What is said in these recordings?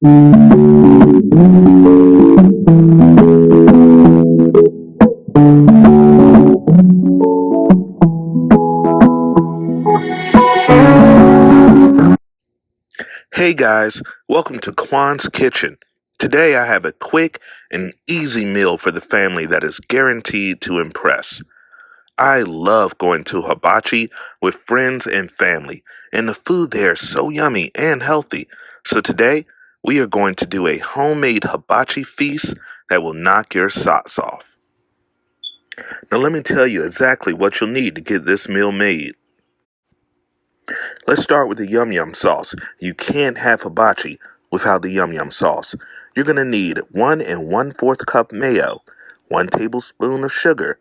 Hey guys, welcome to Kwan's Kitchen. Today I have a quick and easy meal for the family that is guaranteed to impress. I love going to Hibachi with friends and family, and the food there is so yummy and healthy. So today we are going to do a homemade hibachi feast that will knock your socks off. Now let me tell you exactly what you'll need to get this meal made. Let's start with the yum yum sauce. You can't have hibachi without the yum yum sauce. You're going to need 1 1/4 cup mayo, 1 tablespoon of sugar,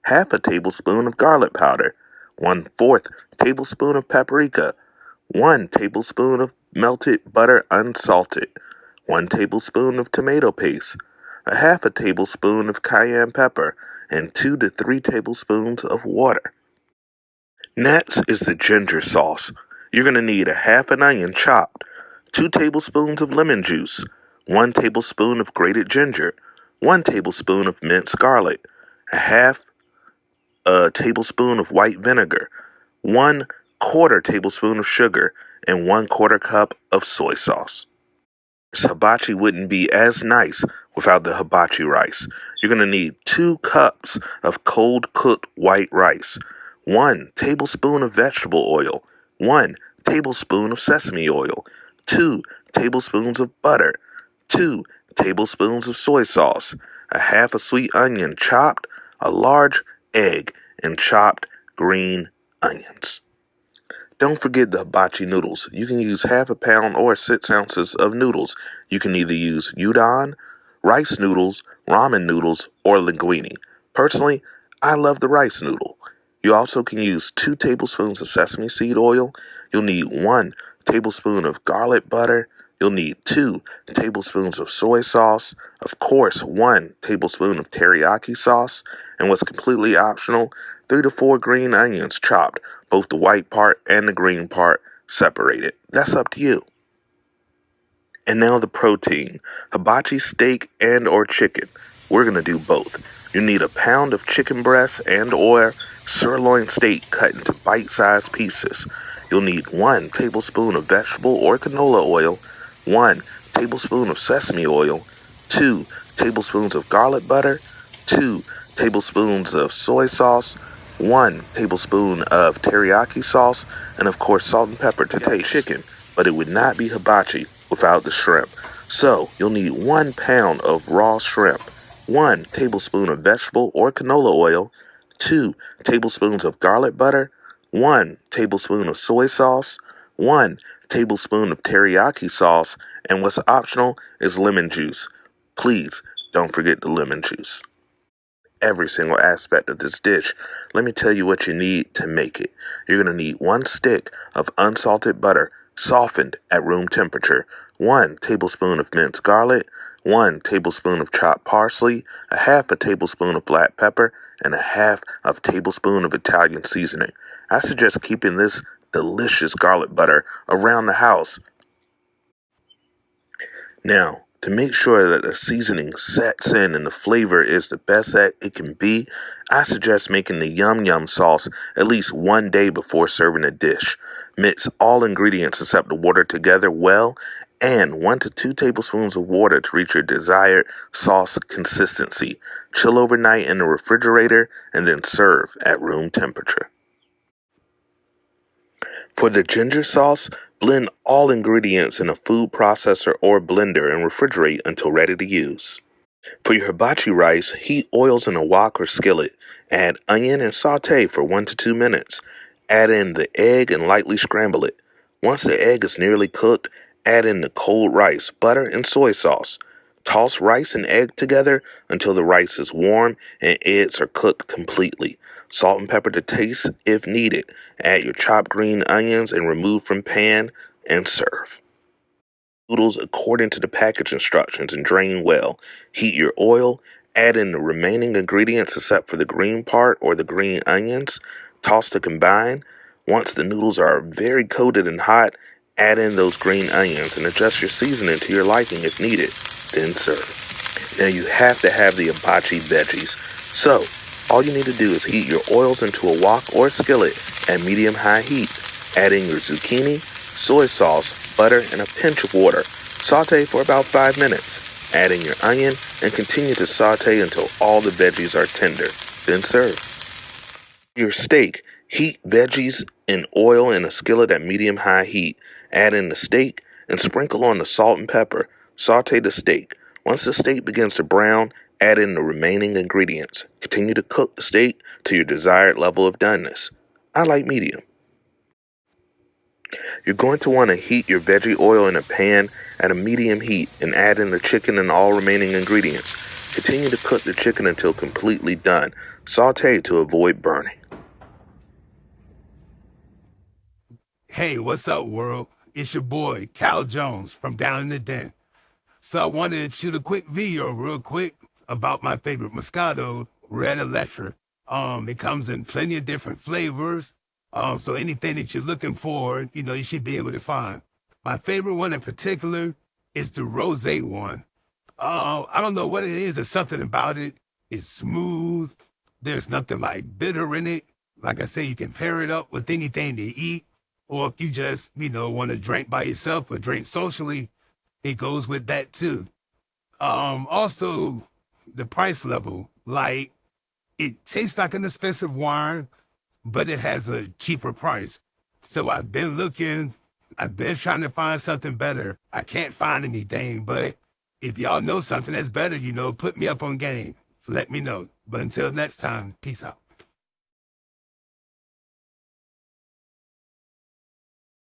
half a tablespoon of garlic powder, 1/4 tablespoon of paprika, 1 tablespoon of melted butter unsalted, 1 tablespoon of tomato paste, a half a tablespoon of cayenne pepper, and 2 to 3 tablespoons of water. Next is the ginger sauce. You're going to need a half an onion chopped, 2 tablespoons of lemon juice, 1 tablespoon of grated ginger, 1 tablespoon of minced garlic, a half a tablespoon of white vinegar, 1/4 tablespoon of sugar, and 1/4 cup of soy sauce. Hibachi wouldn't be as nice without the hibachi rice. You're going to need 2 cups of cold cooked white rice, 1 tablespoon of vegetable oil, 1 tablespoon of sesame oil, 2 tablespoons of butter, 2 tablespoons of soy sauce, a half a sweet onion chopped, a large egg, and chopped green onions. Don't forget the hibachi noodles. You can use half a pound or 6 ounces of noodles. You can either use udon, rice noodles, ramen noodles, or linguine. Personally, I love the rice noodle. You also can use 2 tablespoons of sesame seed oil. You'll need 1 tablespoon of garlic butter. You'll need 2 tablespoons of soy sauce. Of course, 1 tablespoon of teriyaki sauce. And what's completely optional, 3 to 4 green onions chopped, both the white part and the green part separated. That's up to you. And now the protein. Hibachi steak and or chicken. We're going to do both. You need a pound of chicken breast and or sirloin steak cut into bite-sized pieces. You'll need 1 tablespoon of vegetable or canola oil, 1 tablespoon of sesame oil, 2 tablespoons of garlic butter, 2 tablespoons of soy sauce, 1 tablespoon of teriyaki sauce, and of course salt and pepper to taste. Chicken, but it would not be hibachi without the shrimp. So you'll need 1 pound of raw shrimp, 1 tablespoon of vegetable or canola oil, 2 tablespoons of garlic butter, 1 tablespoon of soy sauce, 1 tablespoon of teriyaki sauce, and what's optional is lemon juice. Please don't forget the lemon juice. Every single aspect of this dish, let me tell you what you need to make it. You're going to need 1 stick of unsalted butter, softened at room temperature, 1 tablespoon of minced garlic, 1 tablespoon of chopped parsley, a half a tablespoon of black pepper, and a half of a tablespoon of Italian seasoning. I suggest keeping this delicious garlic butter around the house. Now, to make sure that the seasoning sets in and the flavor is the best that it can be, I suggest making the yum yum sauce at least 1 day before serving a dish. Mix all ingredients except the water together well, and 1 to 2 tablespoons of water to reach your desired sauce consistency. Chill overnight in the refrigerator and then serve at room temperature. For the ginger sauce, blend all ingredients in a food processor or blender and refrigerate until ready to use. For your hibachi rice, heat oils in a wok or skillet. Add onion and saute for 1 to 2 minutes. Add in the egg and lightly scramble it. Once the egg is nearly cooked, add in the cold rice, butter, and soy sauce. Toss rice and egg together until the rice is warm and eggs are cooked completely. Salt and pepper to taste if needed. Add your chopped green onions and remove from pan and serve. Noodles according to the package instructions and drain well. Heat your oil. Add in the remaining ingredients except for the green part or the green onions. Toss to combine. Once the noodles are very coated and hot, Add in those green onions and adjust your seasoning to your liking if needed. Then serve. Now you have to have the hibachi veggies. So, all you need to do is heat your oils into a wok or skillet at medium-high heat. Add in your zucchini, soy sauce, butter, and a pinch of water. Saute for about 5 minutes. Add in your onion and continue to saute until all the veggies are tender. Then serve. Your steak. Heat veggies in oil in a skillet at medium-high heat. Add in the steak and sprinkle on the salt and pepper. Saute the steak. Once the steak begins to brown, add in the remaining ingredients. Continue to cook the steak to your desired level of doneness. I like medium. You're going to want to heat your veggie oil in a pan at a medium heat and add in the chicken and all remaining ingredients. Continue to cook the chicken until completely done. Saute to avoid burning. Hey, what's up, world? It's your boy, Cal Jones from Down in the Den. So I wanted to shoot a quick video real quick about my favorite Moscato, Red Electra. It comes in plenty of different flavors. So anything that you're looking for, you should be able to find. My favorite one in particular is the Rosé one. I don't know what it is. There's something about it. It's smooth. There's nothing like bitter in it. Like I say, you can pair it up with anything to eat. Or if you just, want to drink by yourself or drink socially, it goes with that too. Also, the price level, like it tastes like an expensive wine, but it has a cheaper price. So I've been looking, I've been trying to find something better. I can't find anything, but if y'all know something that's better, put me up on game. Let me know. But until next time, peace out.